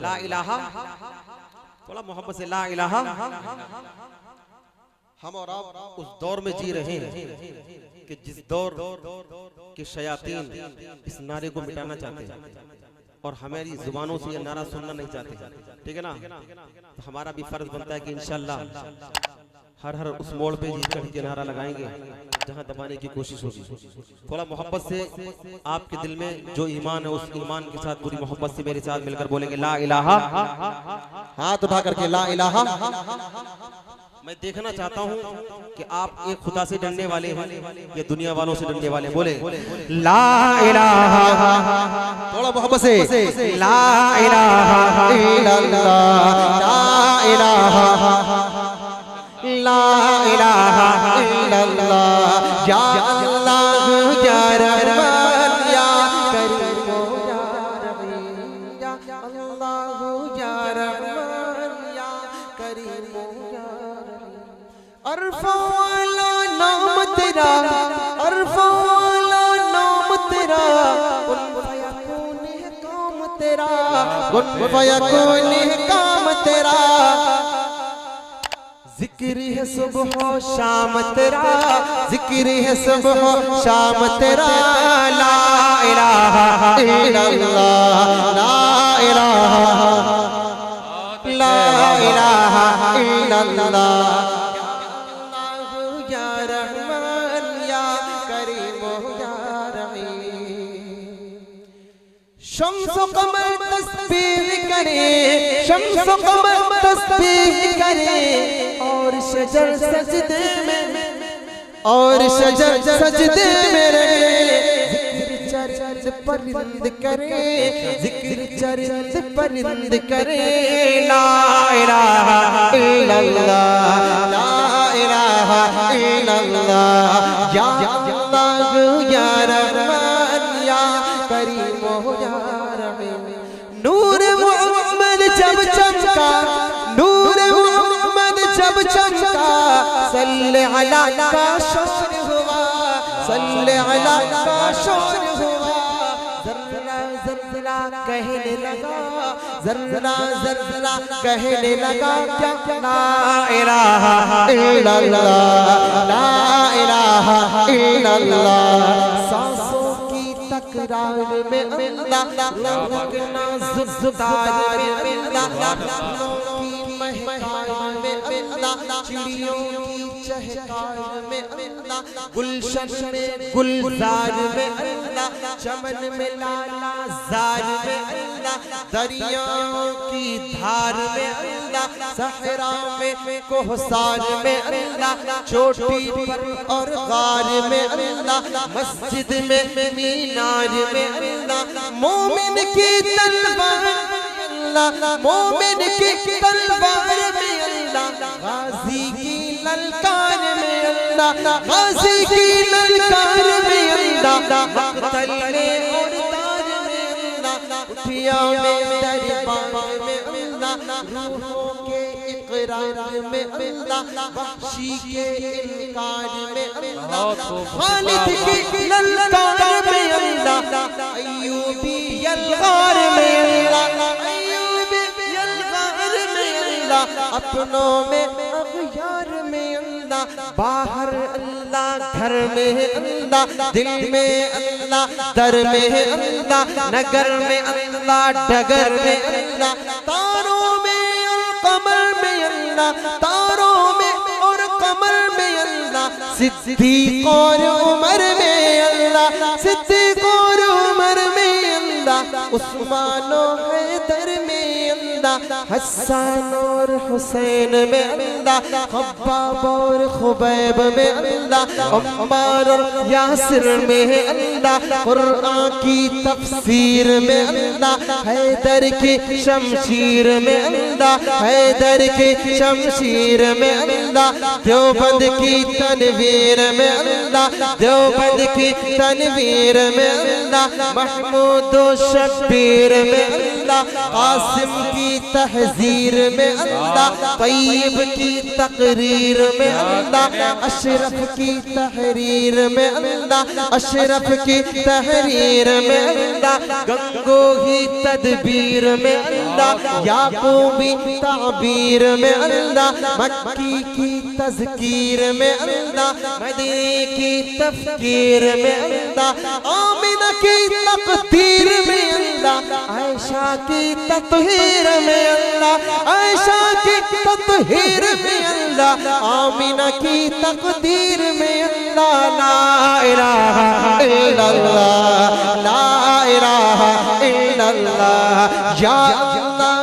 ला इलाहा, थोड़ा मोहब्बत से ला इलाहा। हम और आप उस दौर में जी रहे हैं कि जिस दौर के शयातीन इस नारे को मिटाना चाहते हैं और हमारी जुबानों से ये नारा सुनना नहीं चाहते, ठीक है ना। तो हमारा भी फर्ज बनता है कि इंशाअल्लाह हर उस मोड़ पे ये नारा लगाएंगे जहां दबाने की कोशिश होगी। थोड़ा मोहब्बत से आपके दिल में जो ईमान है उस ईमान के साथ पूरी मोहब्बत से मेरे साथ मिलकर बोलेंगे ला इलाहा। हाथ उठा करके ला इलाहा। मैं देखना चाहता हूं कि आप एक खुदा से डरने वाले हैं या दुनिया वालों से डरने वाले। बोले ला इलाहा, थोड़ा मोहब्बत से ला इलाहा इल्लल्लाह, ला इलाहा, ला इलाहा इल्लल्लाह, या अल्लाह या रहमान या करीम या रहीम, या अल्लाह या रहमान या करीम या रहीम। अरफा वाला नाम तेरा, अरफा वाला नाम तेरा, कुन फयकून है काम तेरा, कुन फयकून है काम तेरा। जिक्र है सुबह शाम तेरा, जिक्र है सुबह शाम तेरा। ला इलाहा इल्लल्लाह, ला इलाहा, ला इलाहा इल्लल्लाह, या रहमान या करीम या रहीम। शम्स कमर तस्बीह करे, शम्स कमर तस्बीह करे, और शजर सजदे में, और शजर सजदे में रहे। जिक्र चरिंद परिंद करे, जिक्र चरिंद परिंद करे। ला इलाहा इल्लल्लाह, ला इलाहा इल्लल्लाह, या अल्लाह या रहमान या करीम या रहीम। नूर मोहम्मद जब चमका, नूर मोहम्मद जब चमका, सल्ले अला का शोर हुआ, सल्ले अला का शोर हुआ। जर्रा जर्रा कहने लगा, जर्रा जर्रा कहने लगा क्या ला इलाहा इल्लल्लाह, ला इलाहा इल्लल्लाह। सांसों की तकरार में अल्लाह, लगना जुज़दार में अल्लाह, महकार में अल्लाह, चिड़ियों की चहकार में अल्लाह, गुलशन में गुलजार में अल्लाह, चमन में लाला जार में अल्लाह, दरियाओं की धार में अल्लाह, सहरा में कोहसार में अल्लाह, चोटी पर और गार में अल्लाह, मस्जिद में मीनार में अल्लाह, मोमिन की तलवार अल्लाह, मोमिन की तलवार में अल्लाह, गाजी की ललकार में अल्लाह, गाजी की ललकार में अल्लाह, मक्तल में और तार में अल्लाह, उठिया में दरबार में अल्लाह, रूहों के इकरार में अल्लाह, वहशी के इनकार में अल्लाह, खालिद की ललकार में अल्लाह, अय्यूबी यलगार में अल्लाह, अपनों में अग़यार में अल्लाह, बाहर अल्लाह, घर में अल्लाह, दिल में अल्लाह, दर में अल्लाह, नगर में अल्लाह, डगर में अल्लाह, तारों में और कमर में अल्लाह, तारों में और कमर में अल्लाह, सिद्दीक़ और उमर में अल्लाह, सिद्दीक़ और उमर में अल्लाह, उस्मान और हैदर में अल्लाह, हसन और हुसैन में अल्लाह, खब्बाब और खुबैब में अल्लाह, अम्मार और यासिर में अल्लाह, कुरान की तफसीर में अल्लाह, हैदर की शमशीर में अल्लाह, हैदर की शमशीर में अल्लाह, देवबंद की तनवीर में अल्लाह, देवबंद की तनवीर में अल्लाह, महमूद और शब्बीर में अल्लाह, अल्लाह, कासिम की तहजीर में अल्लाह, तैयब की तकरीर में अल्लाह, अशरफ की तहरीर में अल्लाह, अशरफ की तहरीर में अल्लाह, गंगोही तदबीर में अल्लाह, याकूबी ताबीर में अल्लाह, मक्की की तज़कीर में अल्लाह, मदीने की तफ़कीर में अल्लाह, आमिना की तक़दीर में अल्लाह, आयशा की तत्हीर में अल्लाह, आयशा की तत्हीर में अल्लाह, आमिना की तक़दीर में अल्लाह। ला इलाहा इल्लल्लाह, ला इलाहा इल्लल्लाह, या अल्लाह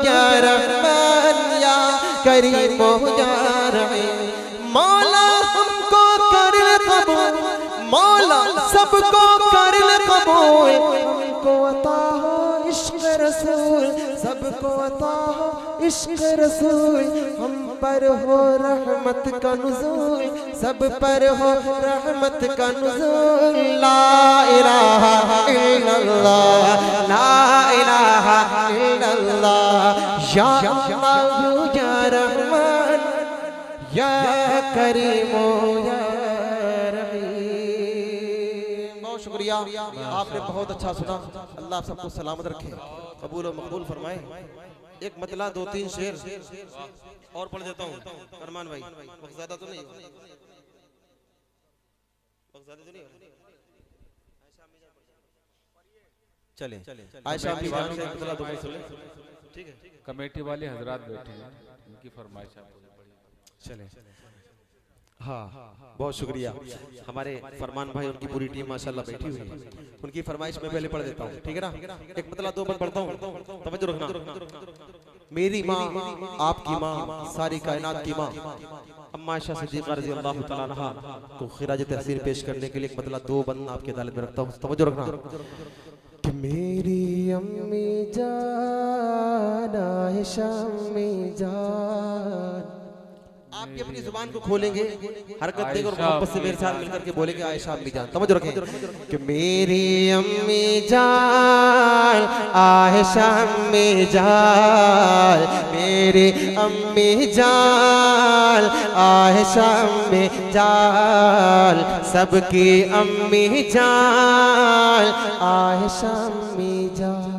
या रहमान या करीम या रहीम। मौला हमको कर ले कबूल, मौला सबको कर ले कबूल, हमको अता हो इश्क रसूल, सबको अता हो इश्क रसूल, हम पर हो रहमत का नुज़ूल, सब पर हो रहमत का नुज़ूल। ला इलाहा इल्लल्लाह, ला इलाहा इल्लल्लाह, या अल्लाह या रहमान या करीम या रहीम। बहुत शुक्रिया, आपने बहुत अच्छा सुना। अल्लाह आप सबको सलामत रखे, कबूल और मकबूल फरमाए। एक मतला 2-3 शेर और पढ़ देता हूँ फरमान भाई, वक्त ज्यादा तो नहीं, वक्त ज्यादा तो नहीं। चले आयशा अम्मी जान से मतला 2 सुन ले, ठीक है। कमेटी वाले हजरात बैठे हैं, उनकी फरमाइश चले। हाँ, बहुत शुक्रिया। हमारे फरमान भाई, उनकी पूरी टीम माशाल्लाह बैठी हुई है। उनकी फरमाइश में पहले पढ़ देता हूँ, ठीक है ना। एक मतला 2 बार पढ़ता हूँ, तवज्जो रखना। मेरी माँ आपकी माँ, सारी कायनात की माँ अम्मा आयशा सिद्दीक़ा रज़ी अल्लाह तआला अन्हा को खिराज तहसीन पेश करने के लिए एक मतला 2 बंद आपके अदालत में रखता हूँ, तवज्जो रखना। कि मेरी अम्मी जान आयशा अम्मी जान, आप भी अपनी जुबान को खोलेंगे, हरकत देंगे और मोहब्बत से मेरे साथ मिलकर के बोलेंगे आयशा अम्मी जान। तवज्जो रखें कि मेरी अम्मी जान आयशा अम्मी जान, मेरी अम्मी जान आयशा अम्मी जान, सबकी अम्मी जान आयशा अम्मी जान।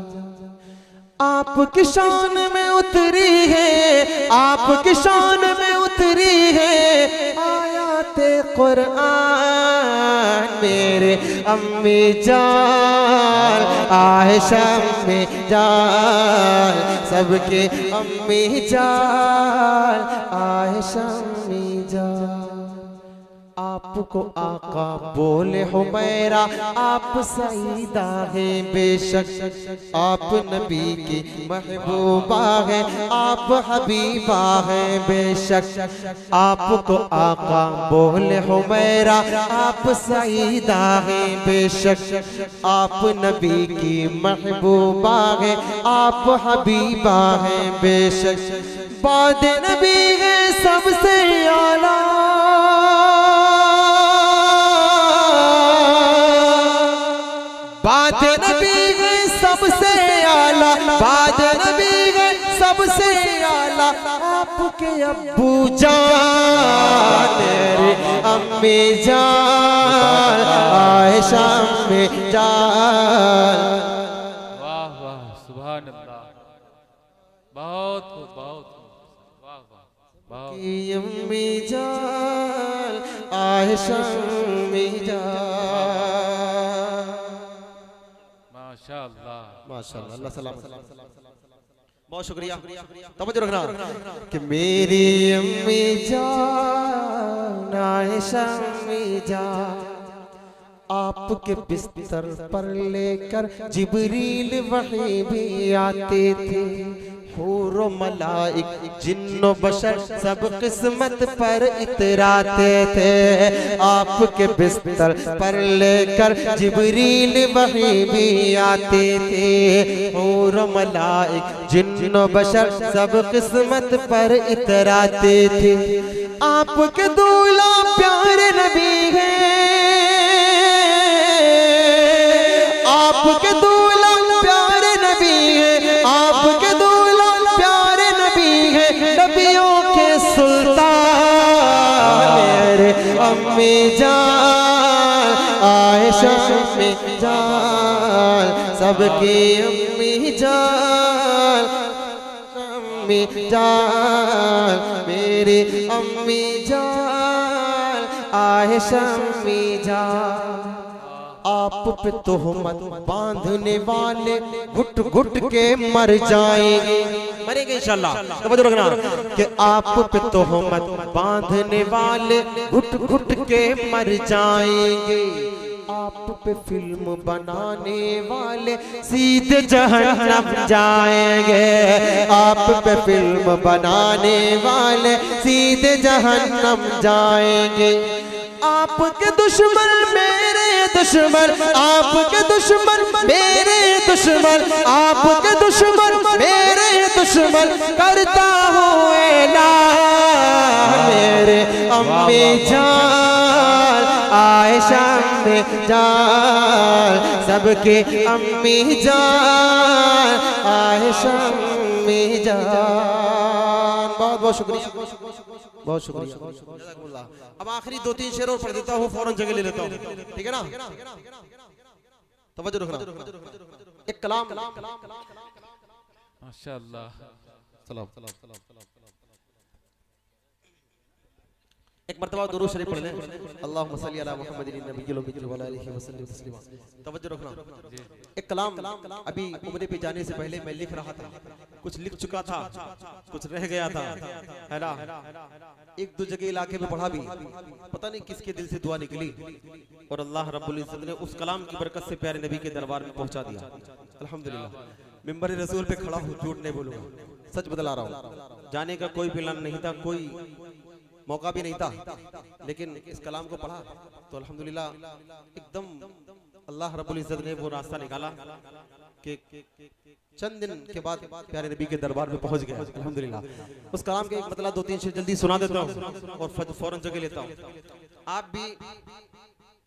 आपकी शान में उतरी है, आपकी शान में उतरी है आयाते कुरान, मेरे अम्मी जान आयशा अम्मी जान, सबके अम्मी जान आयशा अम्मी जान। आपको आका बोले हुमैरा, आप सईदा है बेशक, आप नबी की महबूबा है, आप हबीबा है बेशक। आपको आका बोले हुमैरा, आप सईदा है बेशक, आप नबी की महबूबा है, आप हबीबा है बेशक। बाद नबी है सबसे आला, बाद नबी है सबसे आला, बाद नबी है सबसे आला, आपके अब्बू जान मेरी अम्मी जान आयशा अम्मी जान। वाह वाह, सुभान अल्लाह, बहुत खूब, बहुत खूब, वाह वाह, बहुत। अम्मी जान आयशा अम्मी जान, माशाअल्लाह माशाअल्लाह, अल्लाह सलाम। बहुत शुक्रिया, तवज्जो रखना कि मेरी अम्मी जान आयशा अम्मी जान, आपके बिस्तर पर लेकर जिब्रील वही भी आते थे, हूरो मलाइक जिन्नो बशर सब किस्मत पर इतराते थे। आपके बिस्तर पर लेकर जिब्रील वही भी आते थे, हूरो मलाइक जिन्नो बशर सब किस्मत पर इतराते थे। आपके दूल्हा प्यारे नबी है, आपके दूल्हा प्यारे नबी है, आपकी अम्मी जान, अम्मी जान, मेरी अम्मी जान, आयशा अम्मी जान। आप पे तोहमत बांधने वाले घुट घुट के मर जाएंगे, मरेंगे इंशाल्लाह। समझ रखना कि आप पे तोहमत बांधने वाले घुट घुट के मर जाएंगे। आप पे फिल्म बनाने वाले सीधे जहन्नम जाएंगे। आप पे फिल्म बनाने वाले सीधे जहन्नम जाएंगे। आपके दुश्मन मेरे दुश्मन, आपके दुश्मन मेरे दुश्मन, आपके दुश्मन मेरे दुश्मन, करता हूँ ऐलान मेरे अम्मी जान, आयशा अम्मी जान, सबके अम्मी जान, आयशा अम्मी जान। बहुत बहुत शुक्रिया, बहुत शुक्रिया। अब आखिरी 2-3 शेर और पढ़ देता हूँ, फौरन जगह ले लेता हूँ, ठीक है ना? तवज्जो रखना। एक कलाम माशाअल्लाह। एक मर्तबा दुरूद शरीफ पढ़ लें। अल्लाहुम्मा सल्ली अला मुहम्मदिन नबिय्यिल उम्मी व अला आलिहि वसल्लम तस्लीमा। तवज्जो रखना। एक कलाम अभी उम्रे पे जाने से पहले मैं लिख रहा था, कुछ लिख चुका था, कुछ रह गया था, है ना? एक दो जगह इलाके में पढ़ा भी, पता नहीं किसके दिल से दुआ निकली और अल्लाह रब्बुल इज्जत ने उस कलाम की बरकत से प्यारे नबी के दरबार में पहुंचा दिया। अल्हम्दुलिल्लाह। मिंबर रसूल पे खड़ा हूँ, झूठ नहीं बोलूंगा, सच बतला रहा हूँ। जाने का कोई प्लान नहीं था, कोई मौका भी नहीं था, लेकिन इस कलाम को पढ़ा तो अल्हम्दुलिल्लाह एकदम अल्लाह रब्बुल इज्जत ने वो रास्ता निकाला कि चंद दिन के बाद प्यारे नबी के दरबार में पहुंच गया अल्हम्दुलिल्लाह। उस कलाम के एक मतलब 2-3 शेर जल्दी सुना देता हूँ और फौरन जगह लेता हूँ। आप भी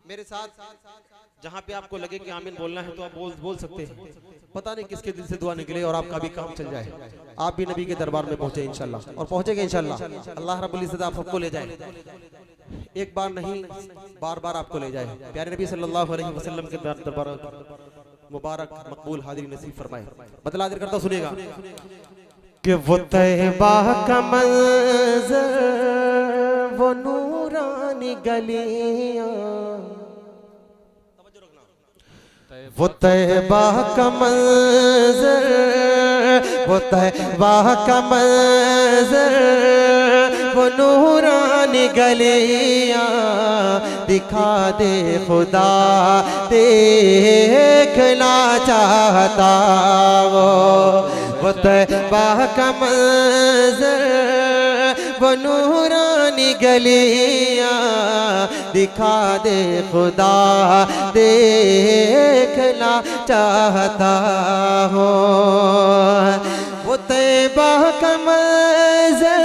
मेरे साथ जहाँ पे आपको लगे कि आमीन बोलना है तो आप बोल सकते हैं। पता नहीं किसके दिल से दुआ निकले और आपका भी काम चल जाए, आप भी नबी के दरबार में पहुंचे इंशाल्लाह, और पहुंचेंगे इंशाल्लाह। अल्लाह रब्बुल इज्जत आप सबको ले जाए, एक बार नहीं बार बार आपको ले जाए। प्यारे नबी सल्लल्लाहु अलैहि वसल्लम के दरबार मुबारक मकबूल हाजिरी नसीब फरमाए। बतला देर करता सुनिएगा कि वो तैबा का मंज़र, वो नूरानी गलियां, वो तैबा का मंज़र, वो तैबा का मंज़र, वो नूरानी गलियां, दिखा दे खुदा देखना चाहता वो तैबा का मंज़र, वो नूरानी गलियां, दिखा दे खुदा देखना चाहता हो। वो तैबा का मंज़र,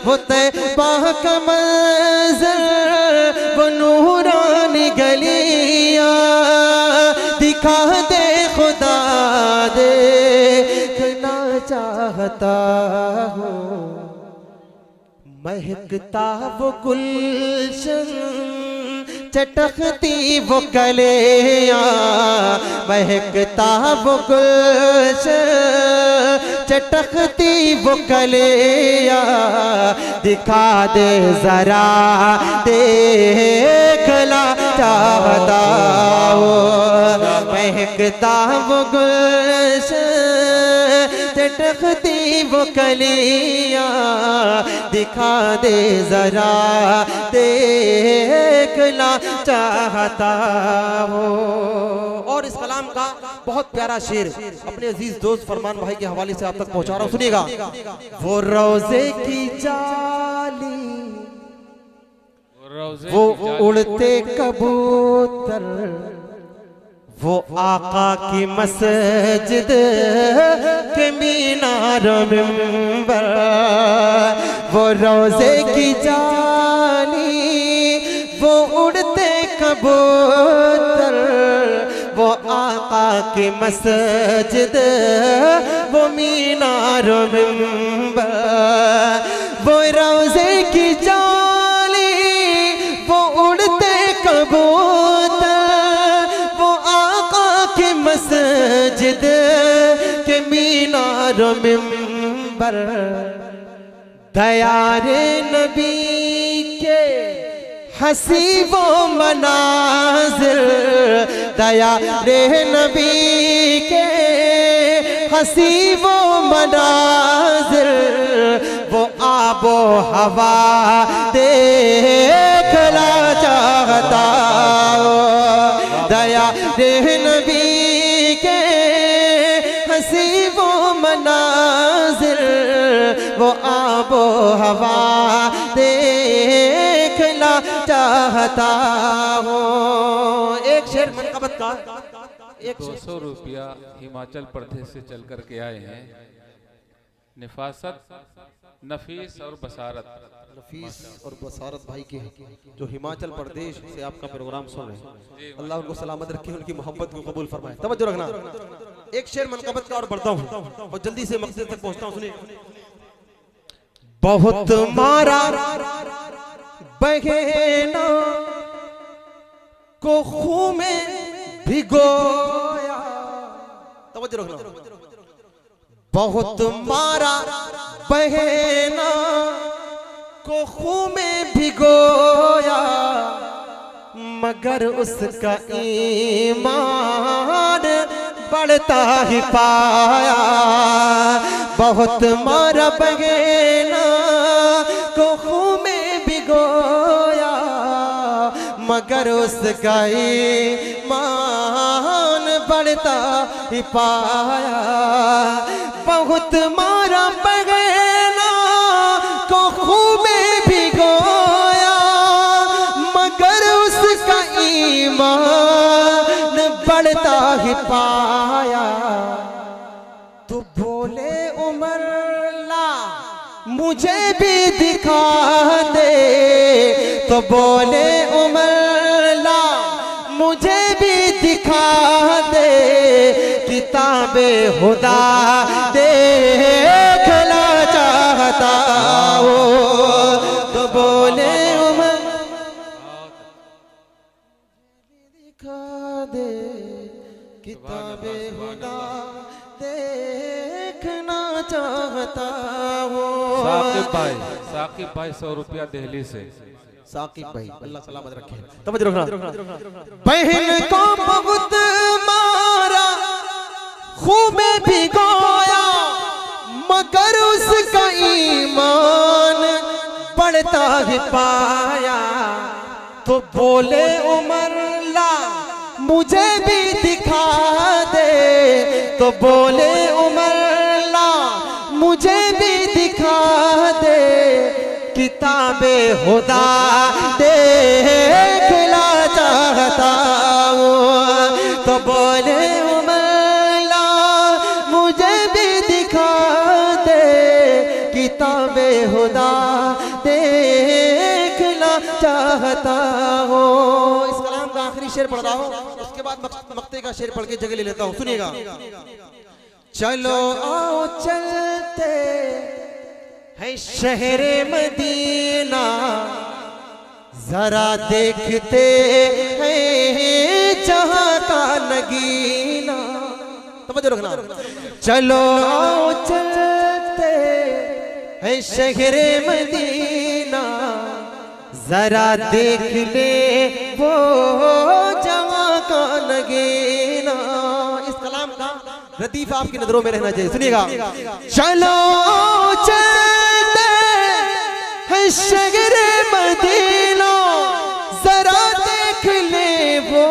वो तैबा का मंज़र, वो नूरानी गलियां, दिखा दे खुदा देखना चाहता हूँ। महकता वो गुलशन, चटकती वो कलियां, महकता वो गुलशन, चटकती वो कलियां, दिखा दे जरा देखना चाहता हूँ। महकता वो गुलशन, चटकती वो कलियां, दिखा दे जरा देखना चाहता हो। और इस कलाम का बहुत प्यारा शेर अपने अजीज दोस्त फरमान भाई के हवाले से आप तक पहुंचा रहा हूं, सुनिएगा। वो रोजे की जाली, वो उड़ते कबूतर, वो आका की मस्जिद के मीनार मिंबर, वो रोजे की जाली, वो उड़ते कबूतर, वो आका की मस्जिद, वो मीनार मिंबर, वो रोजे की जाली, वो मस्जिद के मीनार मिंबर दयारे नबी के हसी वो मनाजिर, दयारे नबी के हसी वो मनाजिर, वो आबो हवा देखना चाहता दयारे नबी के हसी वो मनाजिर, वो आबो हवा देखना चाहता हूँ। एक शेर मनकबत का, एक 200 रुपया हिमाचल प्रदेश से चल कर के आए हैं। निफासत, नफीस और बसारत, नफीस और बसारत भाई के जो हिमाचल प्रदेश से आपका प्रोग्राम सुन रहे हैं, अल्लाह उनको सलामत रखे, उनकी मोहब्बत को कबूल फरमाए। तवज्जो रखना, एक शेर मनकबत का और बढ़ता हूँ और जल्दी से मकसद तक पहुंचता हूँ। सुनिए। बहुत मारा बहना को खून में भिगोया, तवज्जो रखना, बहुत मारा बहना को खून में भिगोया, मगर उसका ईमान बढ़ता ही पाया। बहुत मारा बहना को खून में भिगोया, मगर उसका ईमान बढ़ता ही पाया। बहुत मारा बहना को खून में भिगोया, मगर उसका ईमान बढ़ता ही पाया। तो बोले उमर ला मुझे भी दिखा दे, तो बोले उमर ला मुझे भी दिखा दे, किताबे खुदा देखना चाहता हो। तो बोले उमर दिखा दे, किताबे खुदा देखना चाहता हो। साकिब भाई 100 रुपया दिल्ली से। साकिब भाई अल्लाह सलामत रखे। तवज्जो रखना। बहन को बहुत मारा खून में भिगोया, मगर उसका ईमान बढ़ता ही पाया। तो बोले उमर ला मुझे भी दिखा दे, तो बोले उमर ला मुझे भी दिखा दे, किताबे खुदा देखना चाहता हूँ। तो बोले उमर ला मुझे भी दिखा दे, किताबे खुदा देखना चाहता हूँ। इस कलाम का आखिरी शेर पढ़ रहा हूँ, उसके बाद मक्ते का शेर पढ़ के जगह ले लेता हूँ। सुनिएगा। चलो आओ चलते है शहरे मदीना, जरा देखते हैं जहां का नगीना। तवज्जो रखना। चलो आओ चलते है शहरे मदीना, जरा देख ले वो जहां का नगीना। इस कलाम का लतीफ आपकी नजरों में रहना चाहिए। सुनिएगा। चलो चलते हैं शहरे मदीना, जरा देख ले वो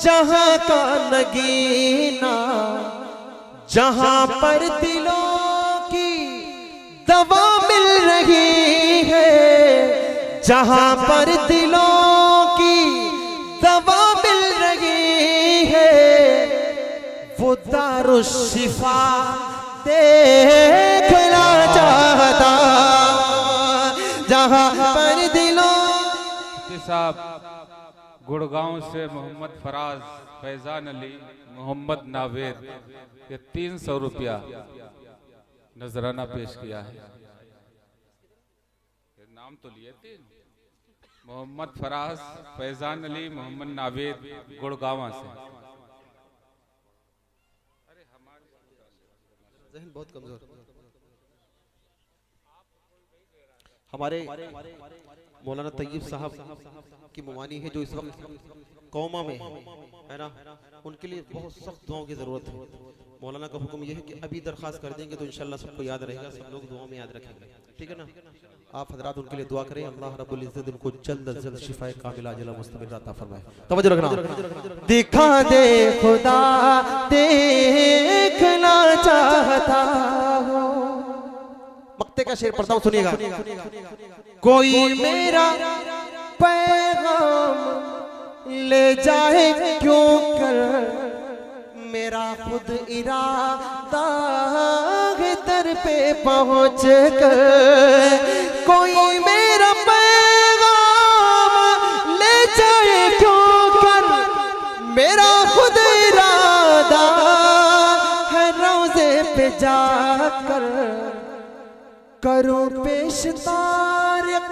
जहां का नगीना, जहां पर दिलों की दवा मिल रही है, जहां पर दिलों की दवा मिल रही है, वो दारुशिफा देखना चाहता, जहां पर दिलों। साहब गुड़गांव से मोहम्मद फराज, फैजान अली, मोहम्मद नावेद, ये 300 रुपया नजराना पेश किया है। नाम तो लिए थे, मोहम्मद फराज, फैजान अली, मोहम्मद नावेद, गुड़गांव से। ज़हन बहुत कमजोर। हमारे मौलाना तैयब साहब की मुमानी है जो इस वक्त कौमा में है ना, उनके लिए बहुत सख्त दुआओं की जरूरत है। मौलाना का हुक्म यह है कि अभी दरखास्त कर देंगे तो इंशाल्लाह सबको याद रहेगा, सब लोग दुआ में याद रखेंगे, ठीक है ना। आप हजरात उनके लिए दुआ करें, अल्लाह रब्बुल इज्जत उनको जल्द अज जल्द शिफाए कामिला अजला मुस्तमिर अता फरमाए। तवज्जो रखना। दिखा दे खुदा देखना चाहता हूँ। मक्ते का शेर पढ़ता हूँ, सुनिएगा। कोई मेरा पैगाम ले जाए क्यों कर, मेरा खुद इरादा है दर पे पहुँच कर। कोई मेरा पैगाम ले जाए क्यों कर, मेरा खुद इरादा है रोज़े पे जाकर करूं पेश तारिक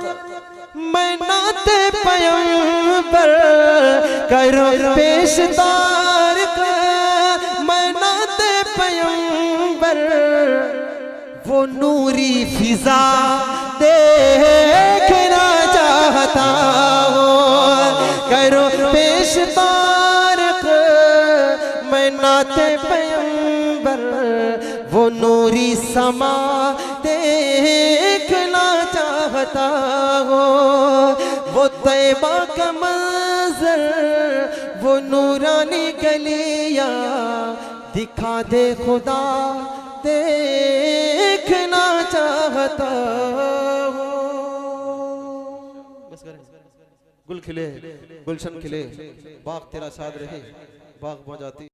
मैं नाते पैगंबर। करूं पेश तारिक मैं नाते पैगंबर। वो नूरी फिजा देखना चाहता हूँ। करूं पेश तारिक मैं नाते पैगंबर। वो नूरी समा देखना चाहता हो। वो तैबा का मंजर, वो नूरानी गलियां दिखा दे खुदा देखना चाहता हो। बस करें। गुल खिले, गुलशन खिले, बाग तेरा साथ रहे, बाग मौजाती।